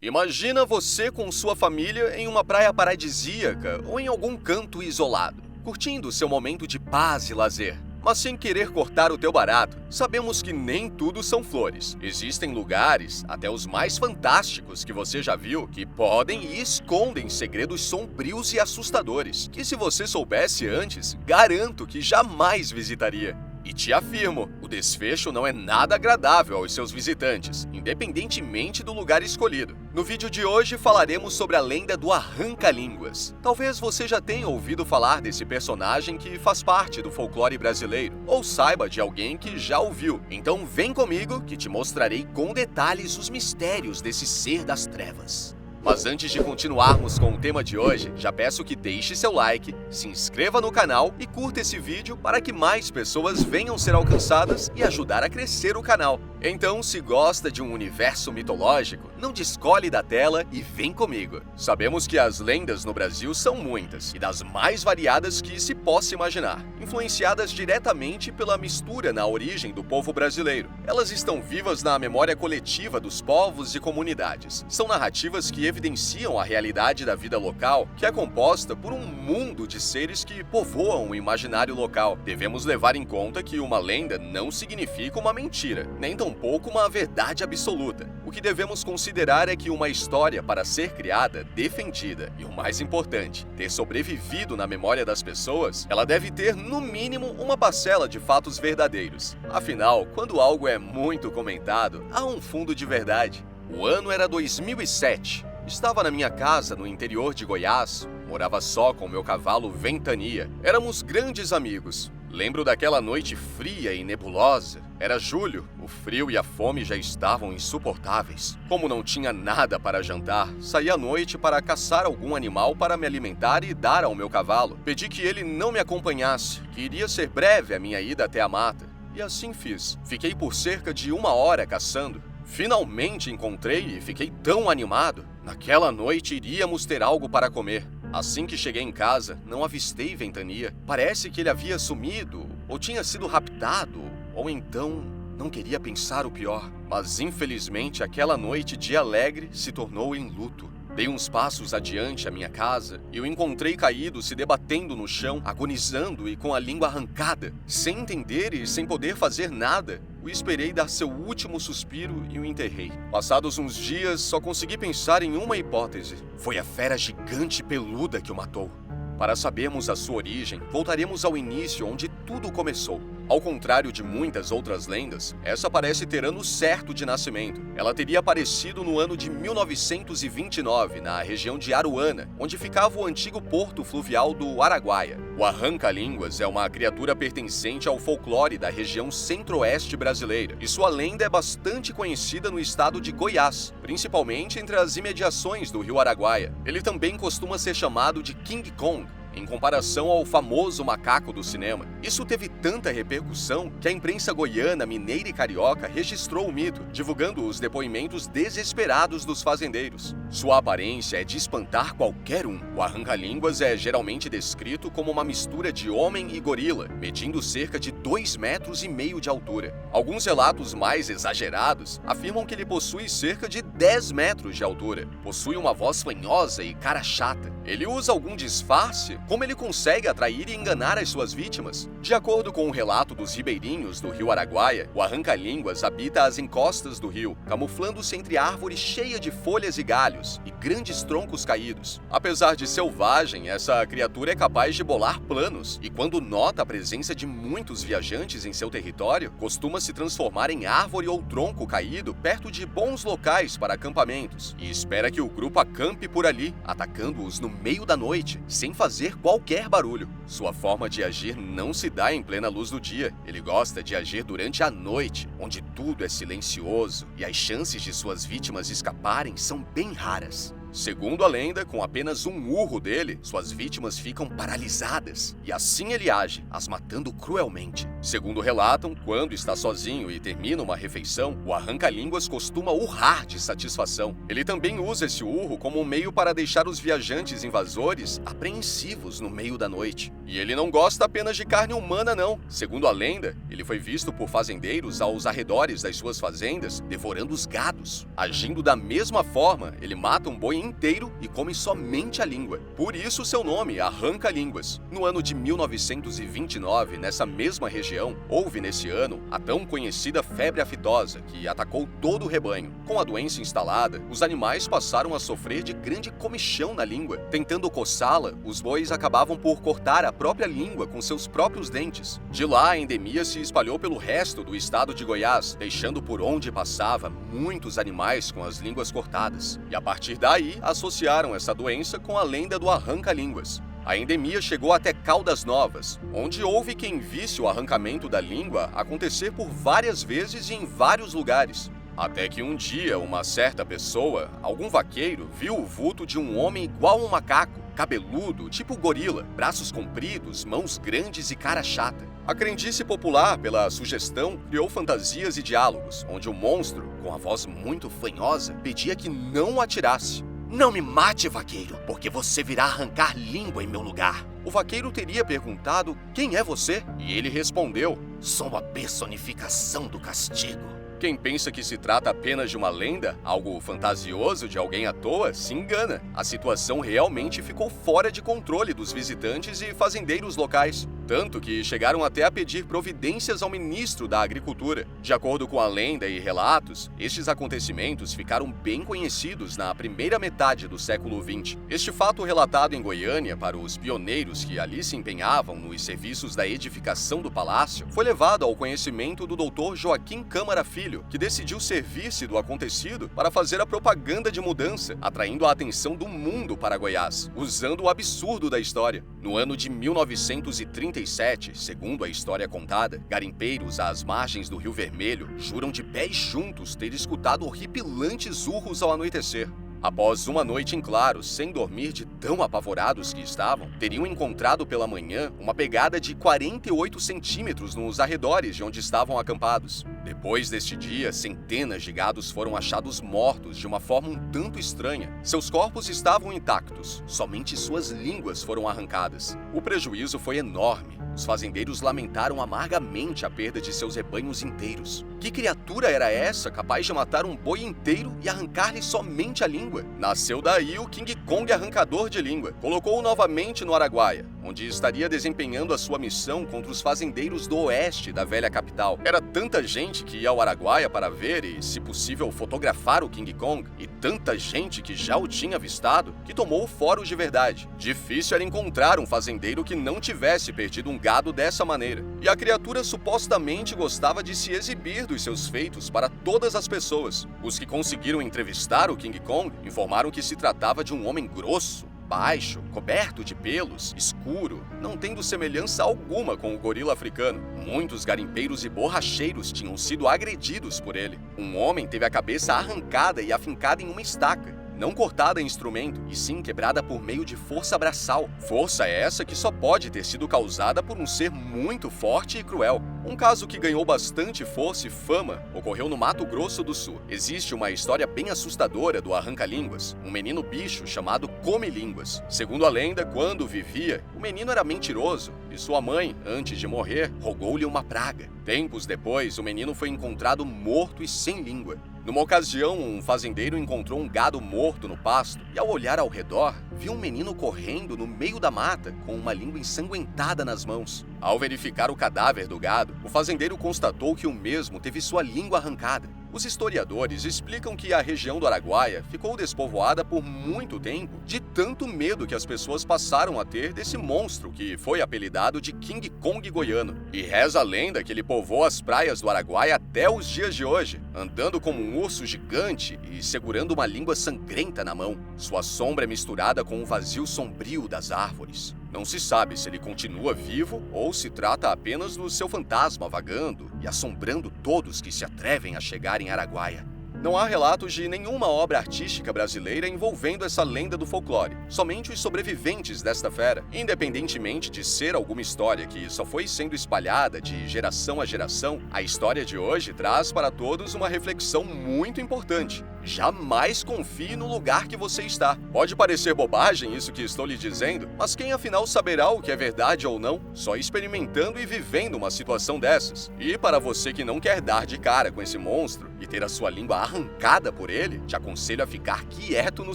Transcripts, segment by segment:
Imagina você com sua família em uma praia paradisíaca ou em algum canto isolado, curtindo seu momento de paz e lazer. Mas sem querer cortar o teu barato, sabemos que nem tudo são flores. Existem lugares, até os mais fantásticos que você já viu, que podem e escondem segredos sombrios e assustadores, que se você soubesse antes, garanto que jamais visitaria. E te afirmo, o desfecho não é nada agradável aos seus visitantes, independentemente do lugar escolhido. No vídeo de hoje falaremos sobre a lenda do Arranca-Línguas. Talvez você já tenha ouvido falar desse personagem que faz parte do folclore brasileiro, ou saiba de alguém que já ouviu. Então vem comigo que te mostrarei com detalhes os mistérios desse ser das trevas. Mas antes de continuarmos com o tema de hoje, já peço que deixe seu like, se inscreva no canal e curta esse vídeo para que mais pessoas venham ser alcançadas e ajudar a crescer o canal. Então, se gosta de um universo mitológico, não descole da tela e vem comigo. Sabemos que as lendas no Brasil são muitas e das mais variadas que se possa imaginar, influenciadas diretamente pela mistura na origem do povo brasileiro. Elas estão vivas na memória coletiva dos povos e comunidades. São narrativas que evidenciam a realidade da vida local, que é composta por um mundo de seres que povoam o imaginário local. Devemos levar em conta que uma lenda não significa uma mentira, nem tampouco uma verdade absoluta. O que devemos considerar é que uma história, para ser criada, defendida e, o mais importante, ter sobrevivido na memória das pessoas, ela deve ter, no mínimo, uma parcela de fatos verdadeiros. Afinal, quando algo é muito comentado, há um fundo de verdade. O ano era 2007. Estava na minha casa no interior de Goiás, morava só com meu cavalo Ventania. Éramos grandes amigos. Lembro daquela noite fria e nebulosa. Era julho, o frio e a fome já estavam insuportáveis. Como não tinha nada para jantar, saí à noite para caçar algum animal para me alimentar e dar ao meu cavalo. Pedi que ele não me acompanhasse, que iria ser breve a minha ida até a mata. E assim fiz. Fiquei por cerca de 1 hora caçando. Finalmente encontrei e fiquei tão animado. Naquela noite iríamos ter algo para comer. Assim que cheguei em casa, não avistei Ventania. Parece que ele havia sumido, ou tinha sido raptado, ou então não queria pensar o pior. Mas infelizmente aquela noite de alegre se tornou em luto. Dei uns passos adiante à minha casa e o encontrei caído, se debatendo no chão, agonizando e com a língua arrancada. Sem entender e sem poder fazer nada, o esperei dar seu último suspiro e o enterrei. Passados uns dias, só consegui pensar em uma hipótese. Foi a fera gigante peluda que o matou. Para sabermos a sua origem, voltaremos ao início onde tudo começou. Ao contrário de muitas outras lendas, essa parece ter ano certo de nascimento. Ela teria aparecido no ano de 1929, na região de Aruana, onde ficava o antigo porto fluvial do Araguaia. O Arranca-Línguas é uma criatura pertencente ao folclore da região centro-oeste brasileira, e sua lenda é bastante conhecida no estado de Goiás, principalmente entre as imediações do rio Araguaia. Ele também costuma ser chamado de King Kong, em comparação ao famoso macaco do cinema. Isso teve tanta repercussão que a imprensa goiana, mineira e carioca registrou o mito, divulgando os depoimentos desesperados dos fazendeiros. Sua aparência é de espantar qualquer um. O Arranca-Línguas é geralmente descrito como uma mistura de homem e gorila, medindo cerca de 2,5 metros de altura. Alguns relatos mais exagerados afirmam que ele possui cerca de 10 metros de altura. Possui uma voz fanhosa e cara chata. Ele usa algum disfarce? Como ele consegue atrair e enganar as suas vítimas? De acordo com o relato dos ribeirinhos do rio Araguaia, o Arranca-Línguas habita as encostas do rio, camuflando-se entre árvores cheias de folhas e galhos e grandes troncos caídos. Apesar de selvagem, essa criatura é capaz de bolar planos e, quando nota a presença de muitos viajantes em seu território, costuma se transformar em árvore ou tronco caído perto de bons locais para acampamentos e espera que o grupo acampe por ali, atacando-os no meio da noite, sem fazer qualquer barulho. Sua forma de agir não se dá em plena luz do dia. Ele gosta de agir durante a noite, onde tudo é silencioso e as chances de suas vítimas escaparem são bem raras. Segundo a lenda, com apenas um urro dele, suas vítimas ficam paralisadas. E assim ele age, as matando cruelmente. Segundo relatam, quando está sozinho e termina uma refeição, o arranca-línguas costuma urrar de satisfação. Ele também usa esse urro como um meio para deixar os viajantes invasores apreensivos no meio da noite. E ele não gosta apenas de carne humana, não. Segundo a lenda, ele foi visto por fazendeiros aos arredores das suas fazendas, devorando os gados. Agindo da mesma forma, ele mata um boi inteiro e come somente a língua. Por isso seu nome, arranca-línguas. No ano de 1929, nessa mesma região, houve nesse ano a tão conhecida febre aftosa, que atacou todo o rebanho. Com a doença instalada, os animais passaram a sofrer de grande comichão na língua. Tentando coçá-la, os bois acabavam por cortar a própria língua com seus próprios dentes. De lá, a endemia se espalhou pelo resto do estado de Goiás, deixando por onde passava muitos animais com as línguas cortadas. E a partir daí, associaram essa doença com a lenda do arranca-línguas. A endemia chegou até Caldas Novas, onde houve quem visse o arrancamento da língua acontecer por várias vezes e em vários lugares. Até que um dia, uma certa pessoa, algum vaqueiro, viu o vulto de um homem igual a um macaco, cabeludo, tipo gorila, braços compridos, mãos grandes e cara chata. A crendice popular, pela sugestão, criou fantasias e diálogos, onde o monstro, com a voz muito fanhosa, pedia que não o atirasse. Não me mate, vaqueiro, porque você virá arrancar língua em meu lugar. O vaqueiro teria perguntado: quem é você? E ele respondeu: sou a personificação do castigo. Quem pensa que se trata apenas de uma lenda, algo fantasioso de alguém à toa, se engana. A situação realmente ficou fora de controle dos visitantes e fazendeiros locais, tanto que chegaram até a pedir providências ao ministro da Agricultura. De acordo com a lenda e relatos, estes acontecimentos ficaram bem conhecidos na primeira metade do século XX. Este fato relatado em Goiânia para os pioneiros que ali se empenhavam nos serviços da edificação do palácio foi levado ao conhecimento do Dr. Joaquim Câmara Filho, que decidiu servir-se do acontecido para fazer a propaganda de mudança, atraindo a atenção do mundo para Goiás, usando o absurdo da história. No ano de 1937, segundo a história contada, garimpeiros às margens do Rio Vermelho juram de pés juntos ter escutado horripilantes urros ao anoitecer. Após uma noite em claro, sem dormir de tão apavorados que estavam, teriam encontrado pela manhã uma pegada de 48 centímetros nos arredores de onde estavam acampados. Depois deste dia, centenas de gados foram achados mortos de uma forma um tanto estranha. Seus corpos estavam intactos, somente suas línguas foram arrancadas. O prejuízo foi enorme. Os fazendeiros lamentaram amargamente a perda de seus rebanhos inteiros. Que criatura era essa capaz de matar um boi inteiro e arrancar-lhe somente a língua? Nasceu daí o King Kong arrancador de língua. Colocou-o novamente no Araguaia, onde estaria desempenhando a sua missão contra os fazendeiros do oeste da velha capital. Era tanta gente que ia ao Araguaia para ver e, se possível, fotografar o King Kong, e tanta gente que já o tinha avistado, que tomou foros de verdade. Difícil era encontrar um fazendeiro que não tivesse perdido um gado dessa maneira. E a criatura supostamente gostava de se exibir dos seus feitos para todas as pessoas. Os que conseguiram entrevistar o King Kong informaram que se tratava de um homem grosso, baixo, coberto de pelos, escuro, não tendo semelhança alguma com o gorila africano. Muitos garimpeiros e borracheiros tinham sido agredidos por ele. Um homem teve a cabeça arrancada e afincada em uma estaca, não cortada em instrumento, e sim quebrada por meio de força braçal. Força essa que só pode ter sido causada por um ser muito forte e cruel. Um caso que ganhou bastante força e fama ocorreu no Mato Grosso do Sul. Existe uma história bem assustadora do arranca-línguas, um menino bicho chamado Come-Línguas. Segundo a lenda, quando vivia, o menino era mentiroso e sua mãe, antes de morrer, rogou-lhe uma praga. Tempos depois, o menino foi encontrado morto e sem língua. Numa ocasião, um fazendeiro encontrou um gado morto no pasto e, ao olhar ao redor, viu um menino correndo no meio da mata com uma língua ensanguentada nas mãos. Ao verificar o cadáver do gado, o fazendeiro constatou que o mesmo teve sua língua arrancada. Os historiadores explicam que a região do Araguaia ficou despovoada por muito tempo de tanto medo que as pessoas passaram a ter desse monstro que foi apelidado de King Kong goiano. E reza a lenda que ele povoou as praias do Araguaia até os dias de hoje, andando como um urso gigante e segurando uma língua sangrenta na mão. Sua sombra é misturada com o vazio sombrio das árvores. Não se sabe se ele continua vivo ou se trata apenas do seu fantasma vagando e assombrando todos que se atrevem a chegar em Araguaia. Não há relatos de nenhuma obra artística brasileira envolvendo essa lenda do folclore. Somente os sobreviventes desta fera, independentemente de ser alguma história que só foi sendo espalhada de geração a geração, a história de hoje traz para todos uma reflexão muito importante. Jamais confie no lugar que você está. Pode parecer bobagem isso que estou lhe dizendo, mas quem afinal saberá o que é verdade ou não? Só experimentando e vivendo uma situação dessas. E para você que não quer dar de cara com esse monstro e ter a sua língua arrancada por ele, te aconselho a ficar quieto no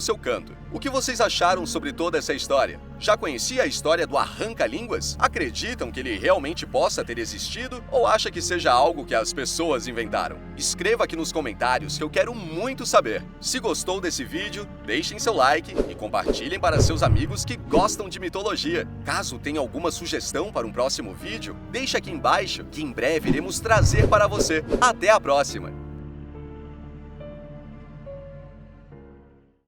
seu canto. O que vocês acharam sobre toda essa história? Já conhecia a história do arranca-línguas? Acreditam que ele realmente possa ter existido ou acha que seja algo que as pessoas inventaram? Escreva aqui nos comentários que eu quero muito saber. Se gostou desse vídeo, deixem seu like e compartilhem para seus amigos que gostam de mitologia. Caso tenha alguma sugestão para um próximo vídeo, deixe aqui embaixo que em breve iremos trazer para você. Até a próxima!